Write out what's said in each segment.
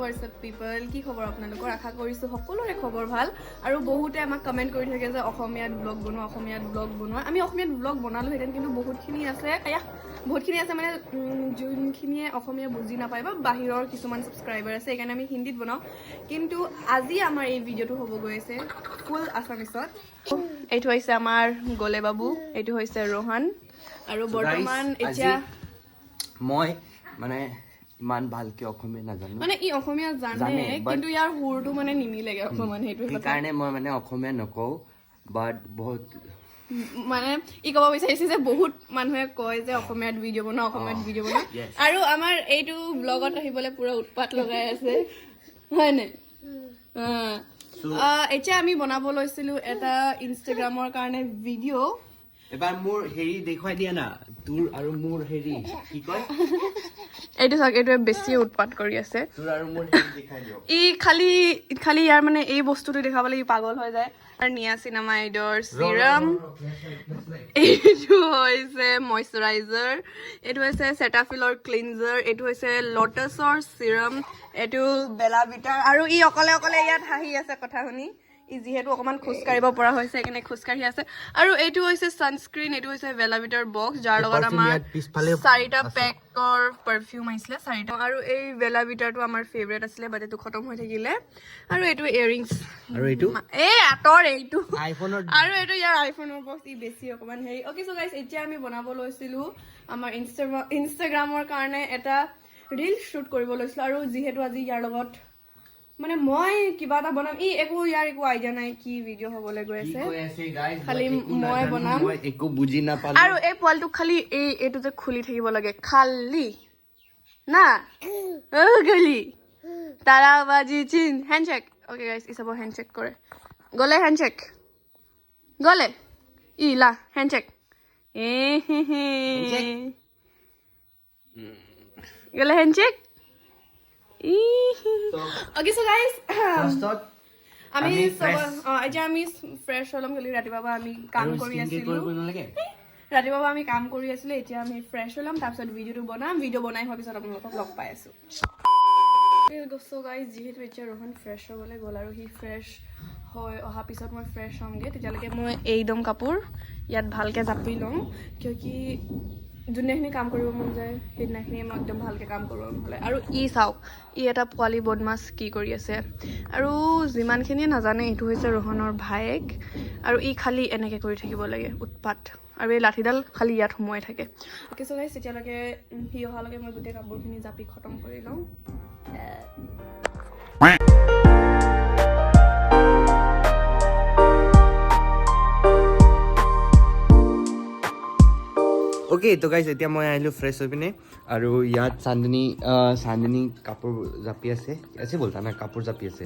WhatsApp পিপল কি খবৰ আপোনালোকৰ আশা কৰিছোঁ সকলোৰে খবৰ ভাল আৰু বহুতে আমাক কমেণ্ট কৰি থাকে যে অসমীয়াত ব্লগ বনোৱা আমি অসমীয়াত ব্লগ বনালোহেঁতেন কিন্তু বহুতখিনি আছে মানে যোনখিনিয়ে অসমীয়া বুজি নাপায় বা বাহিৰৰ কিছুমান ছাবস্ক্ৰাইবাৰ আছে সেইকাৰণে আমি হিন্দীত বনাওঁ কিন্তু আজি আমাৰ এই ভিডিঅ'টো হ'ব গৈ আছে ফুল আছামিছত এইটো হৈছে আমাৰ গলে বাবু এইটো হৈছে ৰোহন আৰু বৰ্তমান এতিয়া মই মানে ইমান ভালকে অসমীয়া নাজানো মানে ই অসমীয়া জানে কিন্তু ইয়াৰ সুৰটো মানে নিমিলেগে অকমান সেইটো সেইকাৰণে মই মানে অসমীয়া নকওঁ বাট বহুত মানে ই ক'ব বিচাৰিছে যে বহুত মানুহে কয় যে অসমীয়াত ভিডিঅ' বনোৱা আৰু আমাৰ এইটো ব্লগত আহিবলৈ পুৰা উৎপাত লগাই আছে হয় নাই এতিয়া আমি বনাব লৈছিলো এটা ইনষ্টাগ্ৰামৰ কাৰণে ভিডিঅ' এবাৰ মোৰ হেৰি দেখুৱাই দিয়া না তোৰ আৰু মোৰ হেৰি কি কয় এইটো চাওক এইটোৱে বেছি উৎপাত কৰি আছে তোৰ আৰু মোৰ হেৰি দেখাই দিয়ক ই খালি ইয়াৰ মানে এই বস্তুটো দেখাবলৈ ই পাগল হৈ যায় আৰু নিয়াচিনামাইডৰ চিৰাম এইটো হৈছে মইশ্চাৰাইজাৰ এইটো হৈছে চেটাফিলৰ ক্লিনজাৰ এইটো হৈছে লটাছৰ চিৰাম এইটো বেলাভিটাৰ আৰু ই অকলে ইয়াত হাঁহি আছে কথা শুনি ই যিহেতু অকমান খোজকাঢ়িব পৰা হৈছে সেইকাৰণে খোজকাঢ়ি আছে আৰু এইটো হৈছে ছানস্ক্ৰীন এইটো হৈছে বেলাভিটাৰ বক্স যাৰ লগত আমাৰ 4টা পেকৰ পাৰফিউম আহিছিলে 4টা আৰু এই বেলাভিটাৰটো আমাৰ ফেভৰেট আছিলে বাট এইটো খতম হৈ থাকিলে আৰু এইটো ইয়েৰিংছ আৰু এইটো এই আতৰ এইটো আইফোনৰ আৰু এইটো ইয়াৰ আইফোনৰ বক্স ই বেছি অকমান হেৰি অ'কে চ' গাইজ এতিয়া আমি বনাব লৈছিলো আমাৰ ইনষ্টাগ্ৰামৰ কাৰণে এটা ৰিল শ্বুট কৰিব লৈছিলো আৰু যিহেতু আজি ইয়াৰ লগত মানে মই কিবা এটা বনাম একো আইডিয়া নাই কি ভিডিঅ' হ'বলৈ গৈ আছে খালি মই বনাম একো বুজি নাপালো আৰু এই পোৱালটো খালি এইটো যে খুলি থাকিব লাগে খালি না গলি তাৰাবাজি চিন হেণ্ডশেক অ'কে গাইজ ই চাব হেণ্ডশেক কৰে গলে হেণ্ডশেক গলে লা হেণ্ডশেক গলে হেণ্ডশেক Okay, so guys, আমি এতিয়া আমি ফ্ৰেছ হ'ম খালি ৰাতিপুৱা আমি কাম কৰি আছিলোঁ এতিয়া আমি ফ্ৰেছ হ'ম তাৰপিছত ভিডিঅ'টো বনাম ভিডিঅ' বনাই হোৱাৰ পিছত আপোনালোকক লগ পাই আছোঁ চ' গাইজ যিহেতু এতিয়া ৰোহন ফ্ৰেছ হ'বলৈ গ'ল আৰু সি ফ্ৰেছ হৈ অহাৰ পিছত মই ফ্ৰেছ হ'মগৈ তেতিয়ালৈকে মই এইদম কাপোৰ ইয়াত ভালকৈ জাপি ল'ম কিয় কি যোনদিনাখিনি কাম কৰিব মন যায় সেইদিনাখিনি মই একদম ভালকৈ কাম কৰিব হ'লে আৰু চাওক এটা পোৱালি বদমাছ কি কৰি আছে আৰু যিমানখিনিয়ে নাজানে এইটো হৈছে ৰোহনৰ ভায়েক আৰু খালি এনেকৈ কৰি থাকিব লাগে উৎপাত আৰু এই লাঠিডাল খালি ইয়াত সোমোৱাই থাকে অ'কে চ' গাইজ তেতিয়ালৈকে সি অহালৈকে মই গোটেই কাপোৰখিনি জাপি খতম কৰি লওঁ অ'কে তো গাইজ এতিয়া মই আহিলোঁ ফ্ৰেছ হৈ পিনে আৰু ইয়াত চান্দনী কাপোৰ জাপি আছে বলতা না কাপোৰ জাপি আছে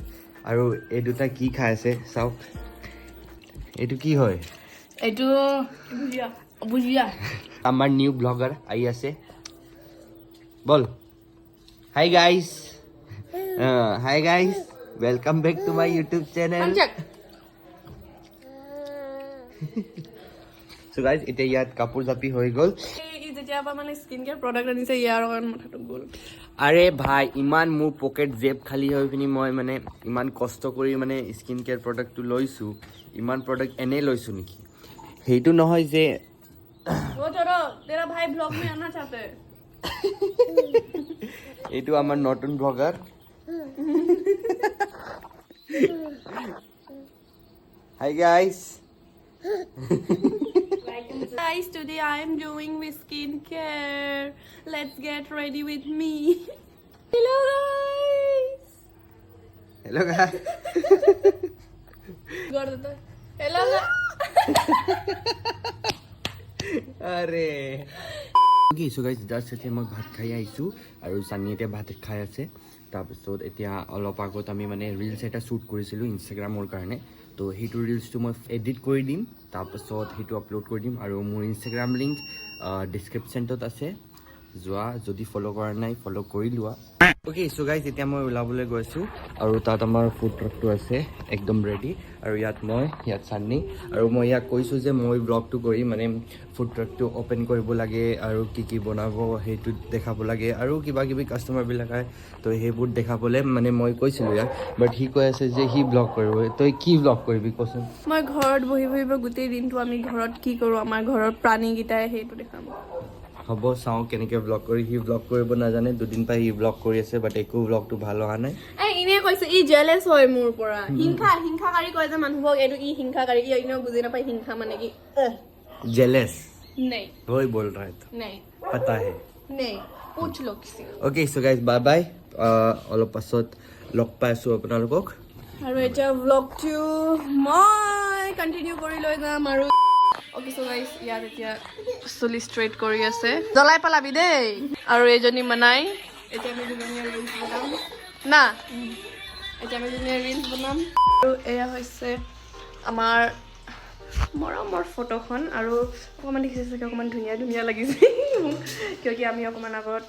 আৰু এই দুটা কি খাই আছে চাওক এইটো কি হয় এইটো বুজিয়া আমাৰ নিউ ব্লগাৰ আহি আছে বল hi guys welcome back to my YouTube channel So guys, এতিয়া ইয়াত কাপোৰ জাপি হৈ গ'ল যেতিয়া মানে স্কিন কেয়াৰ প্ৰডাক্ট আনিছে ইয়াৰ অকণ মাথাটো গ'ল আৰে ভাই ইমান মোৰ পকেট জেব খালী হৈ পিনি মই মানে ইমান কষ্ট কৰি মানে স্কিন কেয়াৰ প্ৰডাক্টটো লৈছোঁ ইমান প্ৰডাক্ট এনেই লৈছোঁ নেকি সেইটো নহয় যে তেৰা ভাই ব্লগ মে আনা চাহতে এইটো আমাৰ নতুন blogger hi guys Guys, today I am doing with skincare. Let's get ready with me. Hello guys. Hello guys. Hello guys. আৰে so guys just এতিয়া মই ভাত খাই আহিছোঁ আৰু চানি এতিয়া ভাত খাই আছে তাৰপিছত এতিয়া অলপ আগত আমি মানে ৰিলছ এটা শ্বুট কৰিছিলোঁ ইনষ্টাগ্ৰামৰ কাৰণে তো সেইটো ৰিলছটো মই এডিট কৰি দিম তাৰপিছত সেইটো আপলোড কৰি দিম আৰু মোৰ ইনষ্টাগ্ৰাম লিংক ডিছক্ৰিপশ্যনটোত আছে যোৱা যদি ফ'ল' কৰা নাই ফ'ল' কৰি লোৱা অ'কে চ' গাইজ এতিয়া মই ওলাবলৈ গৈছোঁ আৰু তাত আমাৰ ফুড ট্ৰাকটো আছে একদম ৰেডি আৰু ইয়াত চান্নি আৰু মই ইয়াক কৈছোঁ যে মই ব্লগটো কৰি মানে ফুড ট্ৰাকটো অ'পেন কৰিব লাগে আৰু কি বনাব সেইটো দেখাব লাগে আৰু কিবা কিবি কাষ্টমাৰবিলাক আহে তো সেইবোৰ দেখাবলৈ মানে মই কৈছিলোঁ ইয়াক বাট সি কৈ আছে যে সি ব্লগ কৰিব তই কি ব্লগ কৰিবি কচোন মই ঘৰত বহি গোটেই দিনটো আমি ঘৰত কি কৰোঁ আমাৰ ঘৰৰ প্ৰাণীকেইটাই সেইটো দেখাম হ'ব চাওঁ কেনেকৈ ব্লগ কৰি সি ব্লগ কৰিব নাজানে দুদিন পাই সি ব্লগ কৰি আছে বাট একো ব্লগটো ভাল অহা নাই এনে কৈছে ই জেলেছ হয় মোৰ পৰা হিংসাকাৰী কয় যে মানুহক এইটো ই হিংসাকাৰী ই এনেও বুজি নাপায় হিংসা মানে কি जेलस नहीं वही बोल रहा है तो नहीं पता है नहीं पूछ लो किसी okay so guys bye bye অলপ পাছত লগ পাইছোঁ আপোনালোকক আৰু এতিয়া ব্লগটো মই কণ্টিনিউ কৰি লৈ যাম আৰু অ'কে চ' গাইছ ইয়াত এতিয়া চুলি ষ্ট্ৰেইট কৰি আছে জ্বলাই পেলাবি দেই আৰু এইজনী মানাই এতিয়া আমি দুজনীয়ে ৰিলছ বনাম না এতিয়া আমি দুজনীয়ে ৰিলছ বনাম আৰু এয়া হৈছে আমাৰ মৰমৰ ফটোখন আৰু অকণমান দেখিছে চাগে অকণমান ধুনীয়া লাগিছে কিয় কি আমি অকণমান আগত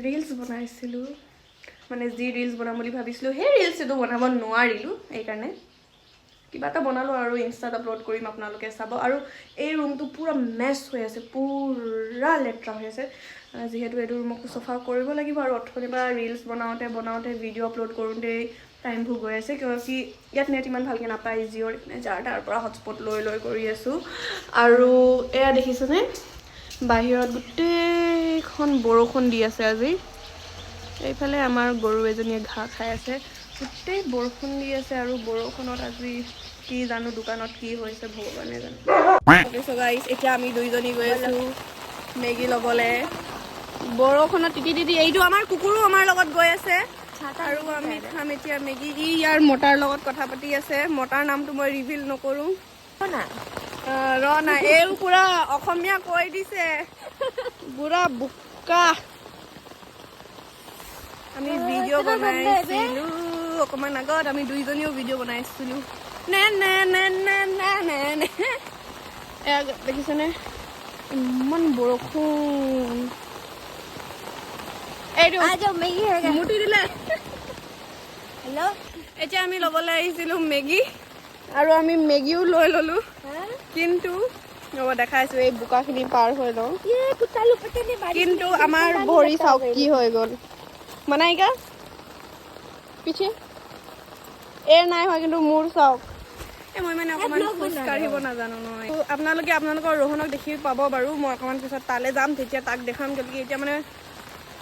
ৰিলছ বনাইছিলোঁ মানে যি ৰিলছ বনাম বুলি ভাবিছিলোঁ সেই ৰিলছটো বনাব নোৱাৰিলোঁ এইকাৰণে কিবা এটা বনালোঁ আৰু ইনষ্টাত আপলোড কৰিম আপোনালোকে চাব আৰু এই ৰুমটো পূৰা মেছ হৈ আছে পূৰা লেতেৰা হৈ আছে যিহেতু এইটো ৰুমক চফা কৰিব লাগিব আৰু অথনিৰ পৰা ৰিলছ বনাওঁতে ভিডিঅ' আপলোড কৰোঁতেই টাইমবোৰ গৈ আছে কিয় কি ইয়াত নেট ইমান ভালকৈ নাপায় জিঅ'ৰ যাৰ তাৰ পৰা হটস্পট লৈ কৰি আছোঁ আৰু এয়া দেখিছেনে বাহিৰত গোটেইখন বৰষুণ দি আছে আজি এইফালে আমাৰ গৰু এজনীয়ে ঘাঁহ খাই আছে গোটেই বৰষুণ দি আছে আৰু বৰষুণত আজি কি জানো দোকানত কি হৈছে ভগৱানে জানো গাইছ এতিয়া আমি দুইজনী গৈ আছোঁ মেগী ল'বলৈ বৰষুণত তিতি এইটো আমাৰ কুকুৰো আমাৰ লগত গৈ আছে আৰু আমি খাম এতিয়া মেগী ই ইয়াৰ মতাৰ লগত কথা পাতি আছে মতাৰ নামটো মই ৰিভিল নকৰোঁ ৰ না এইও পুৰা অসমীয়া কৈ দিছে পুৰা বোকা আমি ভিডিঅ' বনাইছিলোঁ অকণমান আগত আমি দুইজনীও ভিডিঅ' বনাইছিলোঁ নে এয়া দেখিছেনে ইমান বৰষুণ এইটো মুটি দিলে হেল্ল' এতিয়া আমি ল'বলৈ আহিছিলোঁ মেগী আৰু আমি মেগীও লৈ ল'লোঁ কিন্তু ৰ'ব দেখাইছোঁ এই বোকাখিনি পাৰ হৈ লওঁ কিন্তু আমাৰ ভৰি চাওক কি হৈ গ'ল মানাইকা পিছে এৰ নাই হয় কিন্তু মোৰ চাওক মই মানে অকণমান খোজ কাঢ়িব নাজানো নহয় আপোনালোকে আপোনালোকৰ ৰোহনক দেখি পাব বাৰু মই অকণমান পিছত তালৈ যাম তেতিয়া তাক দেখাম গতিকে এতিয়া মানে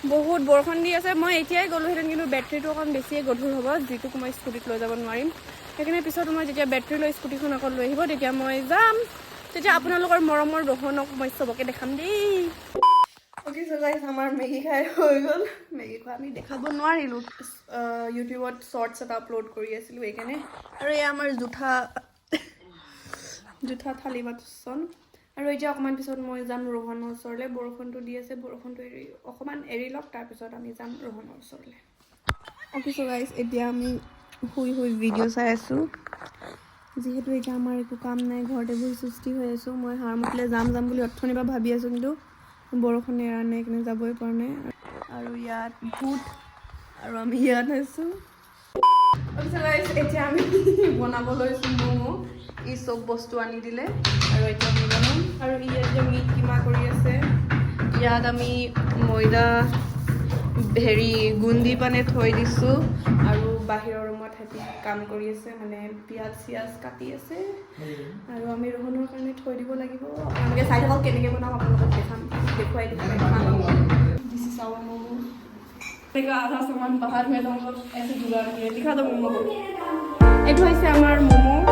বহুত বৰষুণ দি আছে মই এতিয়াই গ'লোহেঁতেন কিন্তু বেটেৰীটো অকণ বেছিয়ে গধুৰ হ'ব যিটোক মই স্কুটিত লৈ যাব নোৱাৰিম সেইকাৰণে পিছত মই যেতিয়া বেটেৰী লৈ স্কুটিখন আকৌ লৈ আহিব তেতিয়া মই যাম তেতিয়া আপোনালোকৰ মৰমৰ ৰোহনক মই চবকে দেখাম দেই অ'কে চ' গাইছ আমাৰ মেগী খাই হৈ গ'ল মেগী খোৱা আমি দেখাব নোৱাৰিলোঁ ইউটিউবত শ্বৰ্টছ এটা আপলোড কৰি আছিলোঁ সেইকাৰণে আৰু এয়া আমাৰ জোঠা থালি বাচন আৰু এতিয়া অকণমান পিছত মই যাম ৰোহনৰ ওচৰলৈ বৰষুণটো দি আছে বৰষুণটো অকণমান এৰি লওক তাৰপিছত আমি যাম ৰোহনৰ ওচৰলৈ অ'কে চ' গাইছ এতিয়া আমি শুই ভিডিঅ' চাই আছোঁ যিহেতু এতিয়া আমাৰ একো কাম নাই ঘৰতে বহি সুস্থি হৈ আছোঁ মই হাৰমতিলৈ যাম বুলি অথনিৰ পৰা ভাবি আছোঁ কিন্তু বৰষুণ এৰা নাই সেইকাৰণে যাবই পৰা নাই আৰু ইয়াত ভূত আৰু আমি ইয়াত আছোঁ এতিয়া আমি বনাব লৈছোঁ ম'ম' ই চব বস্তু আনি দিলে আৰু এতিয়া আমি বনাম আৰু ইয়াত যে মিট কিমা কৰি আছে ইয়াত আমি ময়দা গুন্দি পানে থৈ দিছোঁ আৰু বাহিৰৰ ৰুমত সিহঁতি কাম কৰি আছে মানে পিঁয়াজ চিয়াজ কাটি আছে আৰু আমি ৰোহনৰ কাৰণে থৈ দিব লাগিব আপোনালোকে চাই থাকক কেনেকৈ বনাম আপোনালোকক দেখুৱাই দিছি চাব ম'ম' আধা সামান বাহাৰ में हम लोग ऐसे जुगाड़ किए दिखा दो मोमो को এইটো হৈছে আমাৰ ম'ম'